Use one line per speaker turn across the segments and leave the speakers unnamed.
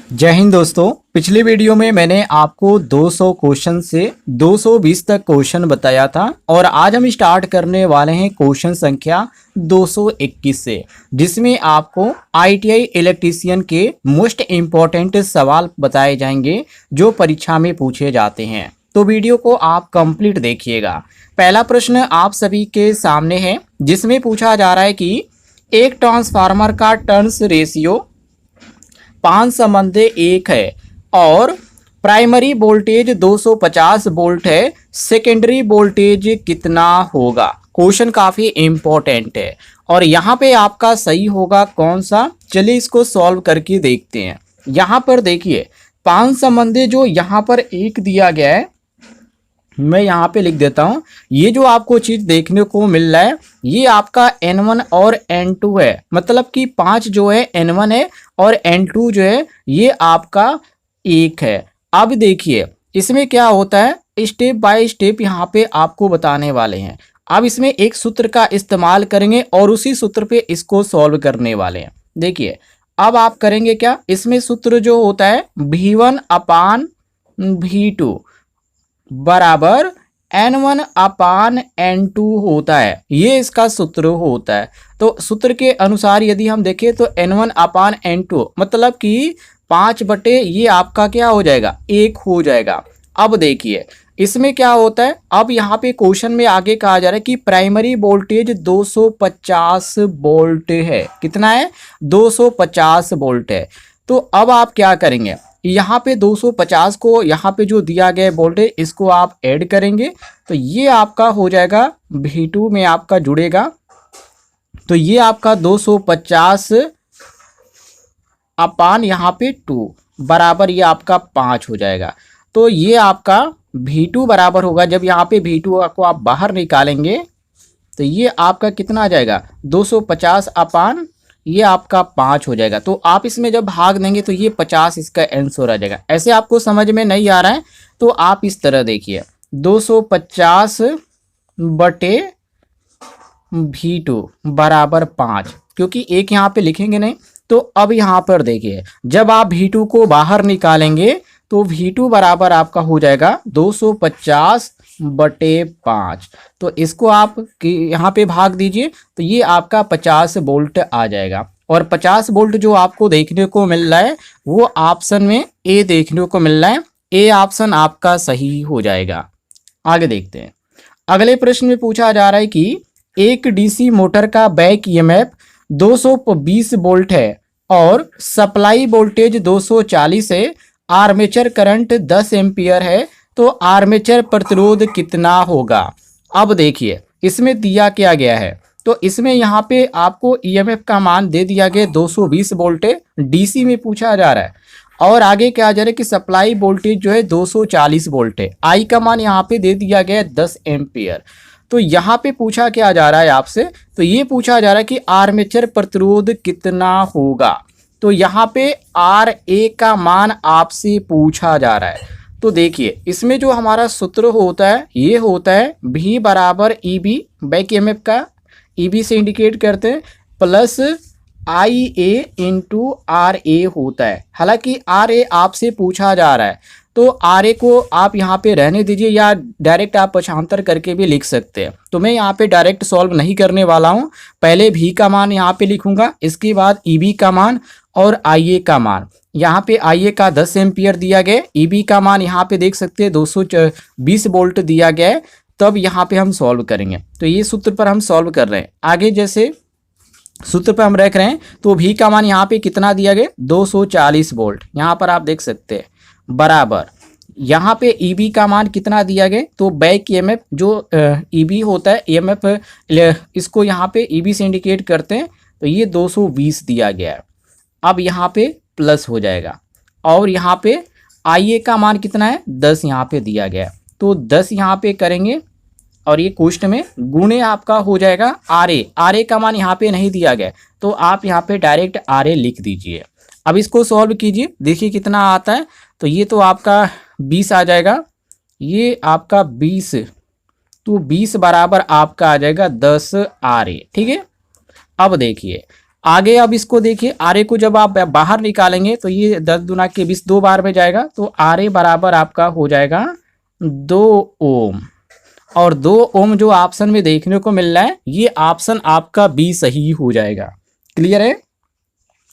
जय हिंद दोस्तों। पिछले वीडियो में मैंने आपको 200 क्वेश्चन से 220 तक क्वेश्चन बताया था और आज हम स्टार्ट करने वाले हैं क्वेश्चन संख्या 221 से, जिसमें आपको आईटीआई इलेक्ट्रीशियन के मोस्ट इम्पॉर्टेंट सवाल बताए जाएंगे जो परीक्षा में पूछे जाते हैं। तो वीडियो को आप कंप्लीट देखिएगा। पहला प्रश्न आप सभी के सामने है, जिसमें पूछा जा रहा है कि एक ट्रांसफार्मर का टर्न्स रेशियो 5:1 है और प्राइमरी वोल्टेज 250 वोल्ट है, सेकेंडरी वोल्टेज कितना होगा। क्वेश्चन काफी इंपॉर्टेंट है और यहाँ पे आपका सही होगा कौन सा, चलिए इसको सॉल्व करके देखते हैं। यहाँ पर देखिए 5 जो यहाँ पर एक दिया गया है, मैं यहाँ पे लिख देता हूँ। ये जो आपको चीज देखने को मिल रहा है ये आपका N1 और N2 है, मतलब कि 5 जो है N1 है और N2 जो है ये आपका 1 है। अब देखिए इसमें क्या होता है, स्टेप बाय स्टेप यहाँ पे आपको बताने वाले हैं। अब इसमें एक सूत्र का इस्तेमाल करेंगे और उसी सूत्र पे इसको सॉल्व करने वाले हैं। देखिए अब आप करेंगे क्या, इसमें सूत्र जो होता है V1/V2 बराबर N1/N2 होता है, ये इसका सूत्र होता है। तो सूत्र के अनुसार यदि हम देखें तो N1/N2 मतलब कि 5 बटे ये आपका क्या हो जाएगा, 1 हो जाएगा। अब देखिए इसमें क्या होता है, अब यहाँ पे क्वेश्चन में आगे कहा जा रहा है कि प्राइमरी वोल्टेज 250 वोल्ट है। कितना है, 250 वोल्ट है। तो अब आप क्या करेंगे, यहाँ पे 250 को यहाँ पे जो दिया गया वोल्टेज इसको आप ऐड करेंगे तो ये आपका हो जाएगा V2 में आपका जुड़ेगा। तो ये आपका 250 अपान यहाँ पे 2 बराबर ये आपका 5 हो जाएगा। तो ये आपका V2 बराबर होगा, जब यहाँ पे V2 को आप बाहर निकालेंगे तो ये आपका कितना आ जाएगा, 250 अपान ये आपका 5 हो जाएगा। तो आप इसमें जब भाग देंगे तो ये 50 इसका आंसर आ जाएगा। ऐसे आपको समझ में नहीं आ रहा है तो आप इस तरह देखिए 250 बटे V2 बराबर 5, क्योंकि एक यहाँ पे लिखेंगे नहीं। तो अब यहाँ पर देखिए जब आप V2 को बाहर निकालेंगे तो V2 बराबर आपका हो जाएगा 250 बटे 5। तो इसको आप यहाँ पे भाग दीजिए तो ये आपका 50 वोल्ट आ जाएगा। और 50 वोल्ट जो आपको देखने को मिल रहा है वो ऑप्शन में ए देखने को मिल रहा है, ए ऑप्शन आपका सही हो जाएगा। आगे देखते हैं। अगले प्रश्न में पूछा जा रहा है कि एक डीसी मोटर का बैक ईएमएफ 220 वोल्ट है और सप्लाई वोल्टेज 240 है, आर्मेचर करंट 10 एम्पियर है, तो आर्मेचर प्रतिरोध कितना होगा। अब देखिए इसमें दिया क्या गया है, तो इसमें यहाँ पे आपको ईएमएफ का मान दे दिया गया 220 वोल्ट है, डीसी में पूछा जा रहा है। और आगे क्या जा रहा है कि सप्लाई वोल्टेज जो है 240 वोल्ट है, आई का मान यहाँ पे दे दिया गया है 10 एम्पियर। तो यहाँ पे पूछा क्या जा रहा है आपसे, तो ये पूछा जा रहा है कि आर्मेचर प्रतिरोध कितना होगा। तो यहाँ पे आर ए का मान आपसे पूछा जा रहा है। तो देखिए इसमें जो हमारा सूत्र होता है ये होता है V बराबर EB, बैक ईएमएफ का EB से इंडिकेट करते हैं, प्लस IA इंटू RA होता है। हालांकि RA आपसे पूछा जा रहा है तो RA को आप यहाँ पे रहने दीजिए या डायरेक्ट आप पक्षांतर करके भी लिख सकते हैं। तो मैं यहाँ पे डायरेक्ट सॉल्व नहीं करने वाला हूँ, पहले V का मान यहाँ पे लिखूंगा, इसके बाद EB का मान और IA का मान। यहाँ पे IA का 10 एम्पियर दिया गया, EB का मान यहाँ पे देख सकते हैं 220 वोल्ट दिया गया है। तब यहाँ पे हम सॉल्व करेंगे, तो ये सूत्र पर हम सॉल्व कर रहे हैं। आगे जैसे सूत्र पे हम रख रहे हैं तो V का मान यहाँ पे कितना दिया गया 240 वोल्ट, यहाँ पर आप देख सकते हैं, बराबर यहाँ पे EB का मान कितना दिया गया, तो बैक ईएमएफ जो EB होता है ईएमएफ, इसको यहाँ पे EB से इंडिकेट करते हैं, तो ये 220 दिया गया है। अब यहाँ पे प्लस हो जाएगा और यहाँ पे IA का मान कितना है 10 यहाँ पे दिया गया है, तो 10 यहाँ पे करेंगे और ये क्वेश्चन में गुणे आपका हो जाएगा RA का मान यहाँ पे नहीं दिया गया तो आप यहाँ पे डायरेक्ट RA लिख दीजिए। अब इसको सॉल्व कीजिए, देखिए कितना आता है, तो ये तो आपका 20 आ जाएगा, ये आपका 20, तो 20 बराबर आपका आ जाएगा 10 RA। ठीक है। अब देखिए आगे अब इसको देखिए, आर ए को जब आप बाहर निकालेंगे तो ये 10 दूना के 20 दो बार में जाएगा, तो आर ए बराबर आपका हो जाएगा 2 ओम। और 2 ओम जो ऑप्शन में देखने को मिल रहा है, ये ऑप्शन आपका बी सही हो जाएगा। क्लियर है?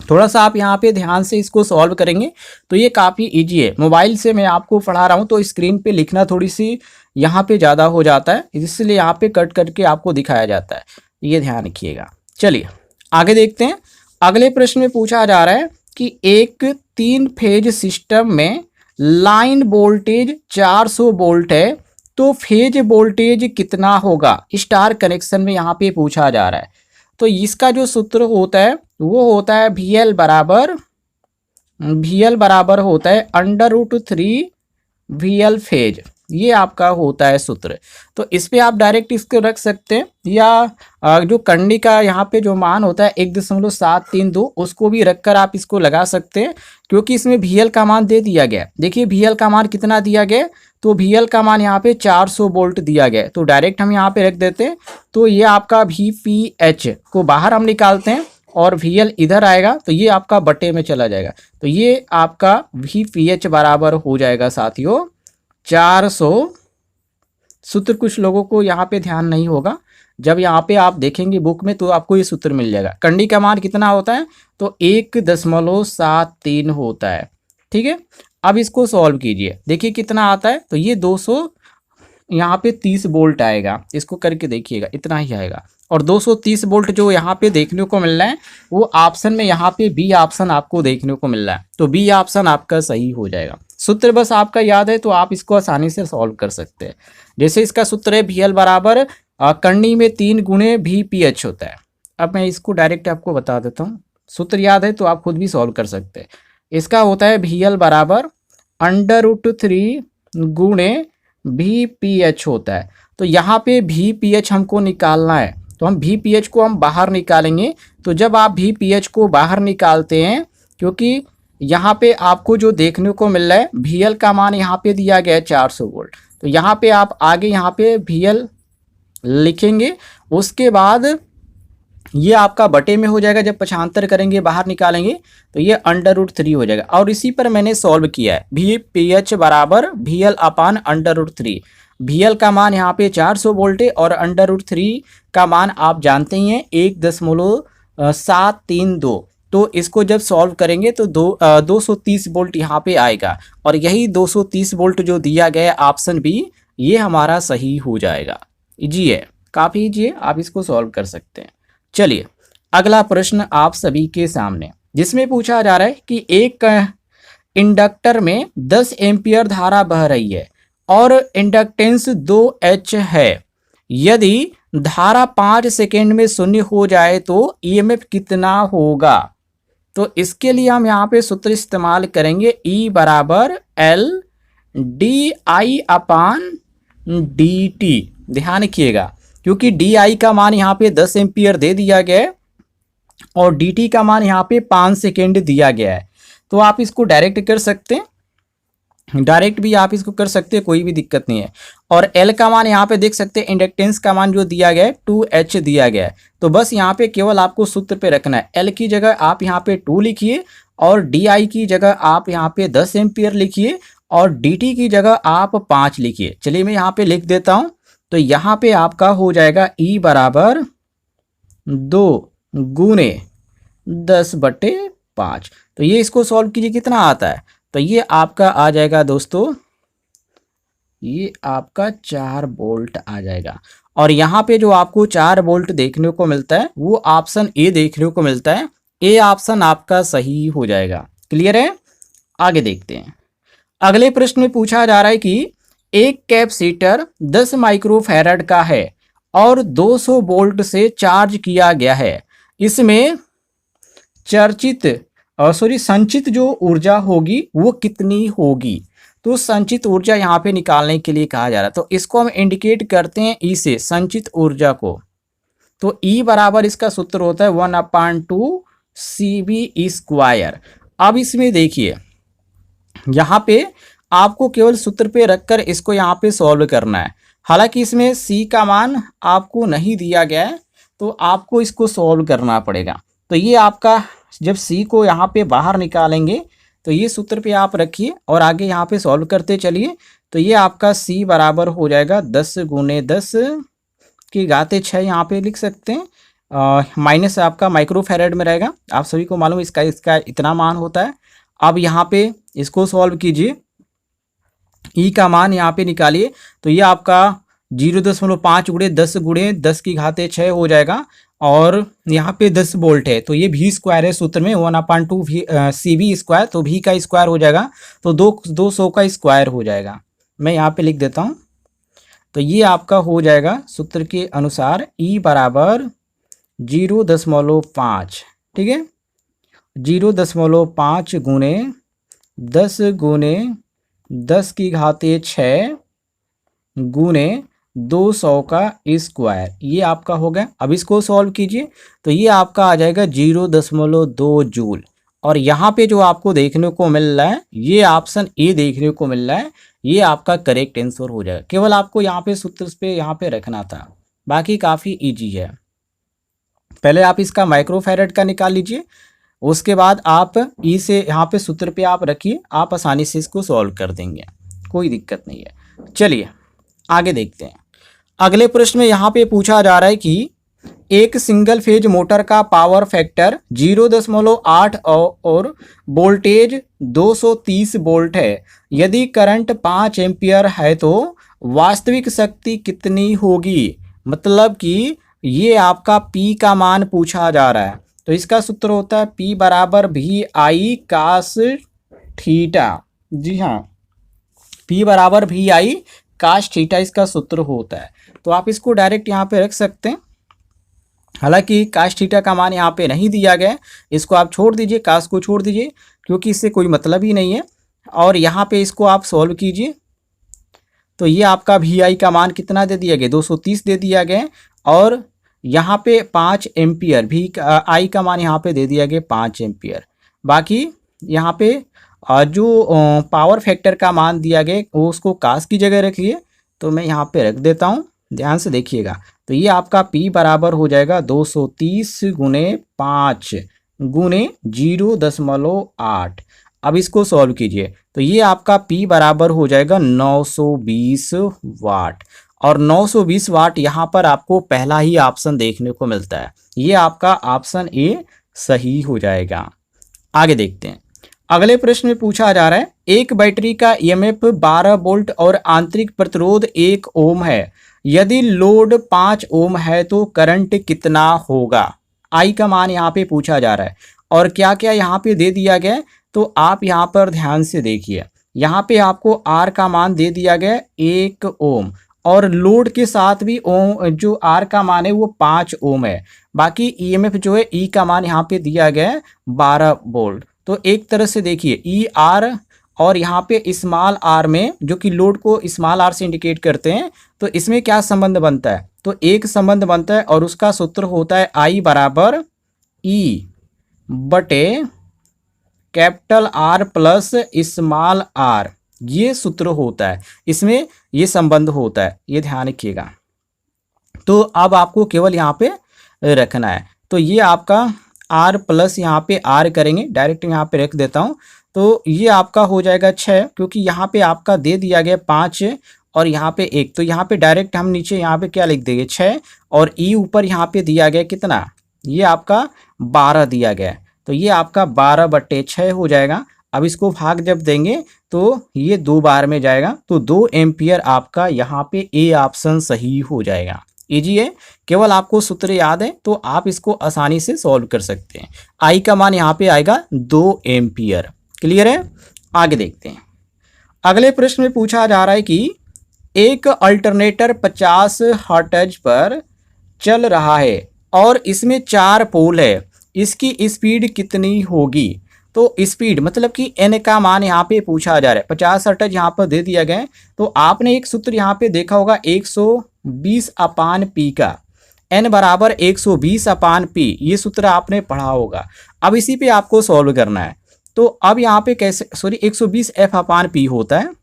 थोड़ा सा आप यहाँ पे ध्यान से इसको सॉल्व करेंगे तो ये काफ़ी इजी है। मोबाइल से मैं आपको पढ़ा रहा हूँ तो स्क्रीन पे लिखना थोड़ी सी यहाँ पे ज़्यादा हो जाता है, इसलिए यहाँ पे कट करके आपको दिखाया जाता है, ये ध्यान रखिएगा। चलिए आगे देखते हैं। अगले प्रश्न में पूछा जा रहा है कि एक 3 फेज सिस्टम में लाइन वोल्टेज 400 वोल्ट है, तो फेज वोल्टेज कितना होगा? स्टार कनेक्शन में यहाँ पे पूछा जा रहा है। तो इसका जो सूत्र होता है वो होता है VL बराबर होता है √3 VL फेज, ये आपका होता है सूत्र। तो इस पे आप डायरेक्ट इसको रख सकते हैं, या जो कंडी का यहाँ पे जो मान होता है 1.732 उसको भी रखकर आप इसको लगा सकते हैं, क्योंकि इसमें VL का मान दे दिया गया। देखिए VL का मान कितना दिया गया, तो VL का मान यहाँ पे 400 वोल्ट दिया गया, तो डायरेक्ट हम यहाँ पे रख देते हैं। तो ये आपका VPH को बाहर हम निकालते हैं और VL इधर आएगा, तो ये आपका बटे में चला जाएगा, तो ये आपका VPH बराबर हो जाएगा साथियों 400। सूत्र कुछ लोगों को यहाँ पे ध्यान नहीं होगा, जब यहाँ पे आप देखेंगे बुक में तो आपको ये सूत्र मिल जाएगा। कंडी का मान कितना होता है, तो 1.73 होता है। ठीक है, अब इसको सॉल्व कीजिए, देखिए कितना आता है, तो ये 200 यहाँ पे 30 वोल्ट आएगा, इसको करके देखिएगा इतना ही आएगा। और 230 वोल्ट जो यहाँ पे देखने को मिल रहा है वो ऑप्शन में यहाँ पे बी ऑप्शन आपको देखने को मिल रहा है, तो बी ऑप्शन आपका सही हो जाएगा। सूत्र बस आपका याद है तो आप इसको आसानी से सॉल्व कर सकते हैं। जैसे इसका सूत्र है VL बराबर करनी में 3 गुणे VPH होता है। अब मैं इसको डायरेक्ट आपको बता देता हूँ, सूत्र याद है तो आप खुद भी सॉल्व कर सकते हैं। इसका होता है VL बराबर √3 गुणे VPH होता है। तो यहाँ पे VPH हमको निकालना है, तो हम VPH को हम बाहर निकालेंगे। तो जब आप VPH को बाहर निकालते हैं, क्योंकि यहाँ पे आपको जो देखने को मिल रहा है VL का मान यहाँ पे दिया गया है 400 वोल्ट, तो यहाँ पे आप आगे यहाँ पे VL लिखेंगे, उसके बाद ये आपका बटे में हो जाएगा। जब पक्षांतर करेंगे बाहर निकालेंगे तो ये √3 हो जाएगा। और इसी पर मैंने सॉल्व किया है, VPH बराबर VL अपान √3। VL का मान यहाँ पे 400 वोल्ट है और √3 का मान आप जानते ही हैं 1.732। तो इसको जब सॉल्व करेंगे तो 230 वोल्ट यहाँ पे आएगा, और यही 230 वोल्ट जो दिया गया है ऑप्शन बी, ये हमारा सही हो जाएगा। इजी है, काफ़ी इजी है, आप इसको सॉल्व कर सकते हैं। चलिए अगला प्रश्न आप सभी के सामने, जिसमें पूछा जा रहा है कि एक इंडक्टर में 10 एम्पियर धारा बह रही है और इंडक्टेंस 2H है। यदि धारा 5 सेकेंड में शून्य हो जाए तो EMF कितना होगा? तो इसके लिए हम यहाँ पे सूत्र इस्तेमाल करेंगे E बराबर LdI अपान dt। ध्यान रखिएगा, क्योंकि DI का मान यहाँ पे 10 एम्पियर दे दिया गया है और dt का मान यहाँ पे 5 सेकेंड दिया गया है। तो आप इसको डायरेक्ट कर सकते हैं, डायरेक्ट भी आप इसको कर सकते हैं, कोई भी दिक्कत नहीं है। और L का मान यहाँ पे देख सकते हैं, इंडक्टेंस का मान जो दिया गया है 2H दिया गया है। तो बस यहाँ पे केवल आपको सूत्र पे रखना है, L की जगह आप यहाँ पे 2 लिखिए और DI की जगह आप यहाँ पे 10 एम्पियर लिखिए और dt की जगह आप 5 लिखिए। चलिए मैं यहाँ पे लिख देता हूँ, तो यहाँ पे आपका हो जाएगा E बराबर 2 गुणे 10/5। तो ये इसको सॉल्व कीजिए, कितना आता है, तो ये आपका आ जाएगा दोस्तों, ये आपका 4 वोल्ट आ जाएगा। और यहाँ पे जो आपको 4 वोल्ट देखने को मिलता है वो ऑप्शन ए देखने को मिलता है, ए ऑप्शन आपका सही हो जाएगा। क्लियर है? आगे देखते हैं। अगले प्रश्न में पूछा जा रहा है कि एक कैपेसिटर 10 माइक्रोफैराड का है और 200 वोल्ट से चार्ज किया गया है। इसमें संचित जो ऊर्जा होगी वो कितनी होगी? तो संचित ऊर्जा यहाँ पे निकालने के लिए कहा जा रहा है, तो इसको हम इंडिकेट करते हैं ई से, संचित ऊर्जा को। तो ई बराबर इसका सूत्र होता है 1/2 CV²। अब इसमें देखिए, यहाँ पे आपको केवल सूत्र पे रखकर इसको यहाँ पे सॉल्व करना है। हालांकि इसमें C का मान आपको नहीं दिया गया है, तो आपको इसको सॉल्व करना पड़ेगा। तो ये आपका जब सी को यहाँ पे बाहर निकालेंगे तो ये सूत्र पे आप रखिए और आगे यहाँ पे सॉल्व करते चलिए। तो ये आपका सी बराबर हो जाएगा 10 गुने 10 की घाते 6 यहाँ पे लिख सकते हैं। माइनस आपका माइक्रो फैरेड में रहेगा, आप सभी को मालूम इसका इतना मान होता है। अब यहाँ पे इसको सॉल्व कीजिए, ई का मान यहाँ पे निकालिए। तो ये आपका 0.5 गुणे 10 की घाते 6 हो जाएगा और यहाँ पे 10 वोल्ट है तो ये भी स्क्वायर है सूत्र में 1/2 सी वी स्क्वायर, तो भी का स्क्वायर हो जाएगा तो 200 का स्क्वायर हो जाएगा। मैं यहाँ पे लिख देता हूँ। तो ये आपका हो जाएगा सूत्र के अनुसार ई बराबर 0.5, ठीक है, 0.5 गुने 10 की घाते 6 गुने 200 का स्क्वायर, ये आपका हो गया। अब इसको सॉल्व कीजिए तो ये आपका आ जाएगा 0.2 जूल। और यहाँ पे जो आपको देखने को मिल रहा है ये ऑप्शन ए देखने को मिल रहा है, ये आपका करेक्ट आंसर हो जाएगा। केवल आपको यहाँ पे सूत्र पे यहाँ पे रखना था, बाकी काफ़ी इजी है। पहले आप इसका माइक्रोफैरेड का निकाल लीजिए, उसके बाद आप ई से यहाँ पे सूत्र पे आप रखिए, आप आसानी से इसको सॉल्व कर देंगे, कोई दिक्कत नहीं है। चलिए आगे देखते हैं। अगले प्रश्न में यहाँ पे पूछा जा रहा है कि एक सिंगल फेज मोटर का पावर फैक्टर 0.8 और वोल्टेज 230 वोल्ट है। यदि करंट 5 एम्पियर है तो वास्तविक शक्ति कितनी होगी। मतलब कि ये आपका P का मान पूछा जा रहा है। तो इसका सूत्र होता है P बराबर भी आई कास थीटा। जी हाँ, P बराबर भी आई कास थीटा इसका सूत्र होता है। तो आप इसको डायरेक्ट यहाँ पे रख सकते हैं। हालांकि कास थीटा का मान यहाँ पे नहीं दिया गया, इसको आप छोड़ दीजिए, कास को छोड़ दीजिए क्योंकि इससे कोई मतलब ही नहीं है। और यहाँ पे इसको आप सॉल्व कीजिए तो ये आपका भी आई का मान कितना दे दिया गया, 230 दे दिया गया। और यहाँ पे 5 एम्पियर भी आई का मान यहाँ पे दे दिया गया 5 एम्पियर। बाकी यहाँ पे जो पावर फैक्टर का मान दिया गया वो उसको कास की जगह रखिए। तो मैं यहाँ पे रख देता हूँ, ध्यान से देखिएगा। तो ये आपका P बराबर हो जाएगा 230 गुने 5 गुने 0.8। अब इसको सॉल्व कीजिए तो ये आपका P बराबर हो जाएगा 920 वाट। और 920 वाट यहाँ पर आपको पहला ही ऑप्शन देखने को मिलता है, ये आपका ऑप्शन ए सही हो जाएगा। आगे देखते हैं। अगले प्रश्न में पूछा जा रहा है एक बैटरी का ईएमएफ 12 वोल्ट और आंतरिक प्रतिरोध 1 ओम है। यदि लोड 5 ओम है तो करंट कितना होगा। आई का मान यहाँ पे पूछा जा रहा है और क्या क्या यहाँ पे दे दिया गया है। तो आप यहाँ पर ध्यान से देखिए, यहाँ पे आपको आर का मान दे दिया गया 1 ओम और लोड के साथ भी ओम जो आर का मान है वो 5 ओम है। बाकी ईएमएफ जो है ई का मान यहाँ पे दिया गया है 12 वोल्ट। तो एक तरह से देखिए ई आर और यहाँ पे स्मॉल आर में, जो कि लोड को स्मॉल आर से इंडिकेट करते हैं, तो इसमें क्या संबंध बनता है। तो एक संबंध बनता है और उसका सूत्र होता है आई बराबर ई बटे capital R plus small r, ये सूत्र होता है, इसमें ये संबंध होता है, ये ध्यान रखिएगा। तो अब आपको केवल यहाँ पे रखना है। तो ये आपका आर प्लस यहाँ पे आर करेंगे, डायरेक्ट यहाँ पे रख देता हूँ। तो ये आपका हो जाएगा 6, क्योंकि यहाँ पे आपका दे दिया गया 5 और यहाँ पे 1, तो यहाँ पे डायरेक्ट हम नीचे यहाँ पे क्या लिख देंगे 6 और ई ऊपर यहाँ पे दिया गया कितना, ये आपका 12 दिया गया। तो ये आपका 12/6 हो जाएगा। अब इसको भाग जब देंगे तो ये 2 बार में जाएगा, तो 2 एम्पियर आपका यहाँ पे ए ऑप्शन सही हो जाएगा। इजी है, केवल आपको सूत्र याद है तो आप इसको आसानी से सॉल्व कर सकते हैं। आई का मान यहाँ पे आएगा 2 एम्पियर। क्लियर है। आगे देखते हैं। अगले प्रश्न में पूछा जा रहा है कि एक अल्टरनेटर 50 हर्ट्ज पर चल रहा है और इसमें 4 पोल है, इसकी स्पीड कितनी होगी। तो स्पीड मतलब कि एन का मान यहाँ पे पूछा जा रहा है, 50 हर्ट्ज यहाँ पर दे दिया गया है। तो आपने एक सूत्र यहाँ पे देखा होगा 120/P का, एन बराबर 120/P, ये सूत्र आपने पढ़ा होगा। अब इसी पे आपको सॉल्व करना है। तो अब यहाँ पे कैसे, सॉरी 120F/P होता है।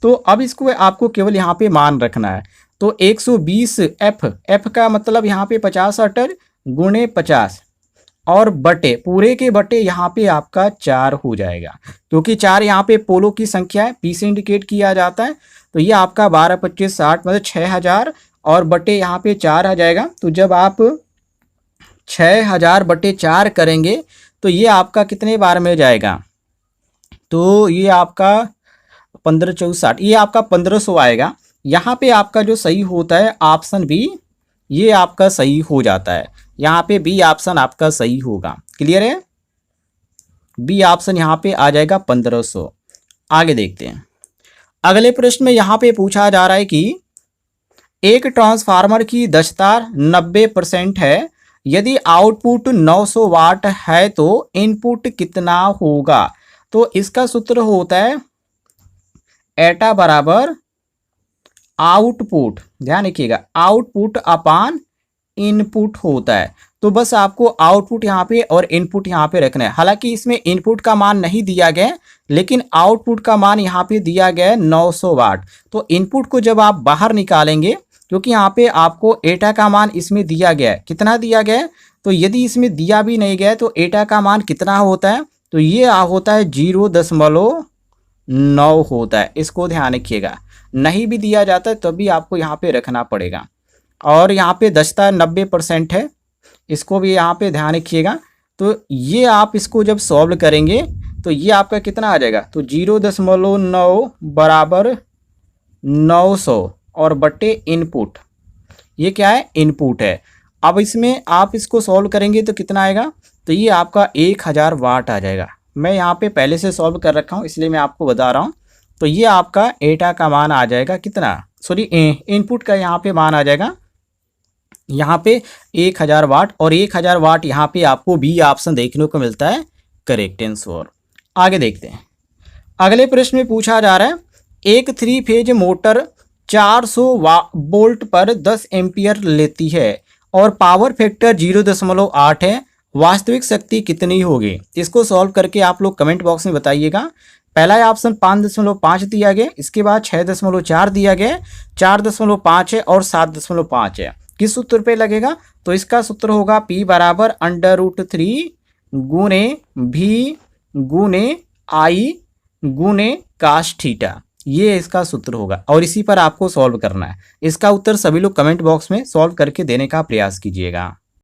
तो अब इसको आपको केवल यहाँ पे मान रखना है। तो 120 एफ का मतलब यहाँ पे 50 हर्ट्ज गुणे 50 और बटे पूरे के बटे यहाँ पे आपका 4 हो जाएगा, क्योंकि 4 यहाँ पे पोलो की संख्या है, पी से इंडिकेट किया जाता है। तो ये आपका 12 25 60 मतलब 6000 और बटे यहाँ पे 4 आ जाएगा। तो जब आप 6000 बटे 4 करेंगे तो ये आपका कितने बार में जाएगा, तो ये आपका 15 14 60, ये आपका 1500 आएगा। यहाँ पे आपका जो सही होता है ऑप्शन बी, ये आपका सही हो जाता है। यहाँ पे बी ऑप्शन आपका सही होगा। क्लियर है, बी ऑप्शन यहाँ पे आ जाएगा 1500। आगे देखते हैं अगले प्रश्न में। यहाँ पे पूछा जा रहा है कि एक ट्रांसफार्मर की दक्षता 90% है, यदि आउटपुट 900 वाट है तो इनपुट कितना होगा। तो इसका सूत्र होता है एटा बराबर आउटपुट, ध्यान रखिएगा, आउटपुट अपान इनपुट होता है। तो बस आपको आउटपुट यहाँ पे और इनपुट यहाँ पे रखना है। हालांकि इसमें इनपुट का मान नहीं दिया गया, लेकिन आउटपुट का मान यहाँ पे दिया गया है 900 वाट। तो इनपुट को जब आप बाहर निकालेंगे, क्योंकि यहाँ पे आपको एटा का मान इसमें दिया गया है, कितना दिया गया है, तो यदि इसमें दिया भी नहीं गया तो एटा का मान कितना होता है, तो ये होता है 0.9 होता है। इसको ध्यान रखिएगा, नहीं भी दिया जाता है तब भी आपको यहाँ पे रखना पड़ेगा। और यहाँ पे दक्षता 90% है, इसको भी यहाँ पे ध्यान रखिएगा। तो ये आप इसको जब सॉल्व करेंगे तो ये आपका कितना आ जाएगा, तो 0.9 बराबर 900 और बटे इनपुट, ये क्या है, इनपुट है। अब इसमें आप इसको सॉल्व करेंगे तो कितना आएगा, तो ये आपका 1000 वाट आ जाएगा। मैं यहाँ पे पहले से सॉल्व कर रखा हूँ इसलिए मैं आपको बता रहा हूँ। तो ये आपका एटा का मान आ जाएगा कितना, सॉरी इनपुट का यहाँ पे मान आ जाएगा यहाँ पे 1000 वाट, और 1000 वाट यहाँ पे आपको बी ऑप्शन देखने को मिलता है करेक्ट आंसर। आगे देखते हैं अगले प्रश्न में पूछा जा रहा है एक 3 फेज मोटर 400 वोल्ट पर 10 एम्पियर लेती है और पावर फैक्टर 0.8 है, वास्तविक शक्ति कितनी होगी। इसको सॉल्व करके आप लोग कमेंट बॉक्स में बताइएगा। पहला ऑप्शन 5.5 दिया गया, इसके बाद 6.4 दिया गया, 4.5 है और 7.5 है। किस सूत्र पे लगेगा, तो इसका सूत्र होगा P बराबर √3 गुने V गुने I गुने cos थीटा, ये इसका सूत्र होगा और इसी पर आपको सॉल्व करना है। इसका उत्तर सभी लोग कमेंट बॉक्स में सॉल्व करके देने का प्रयास कीजिएगा।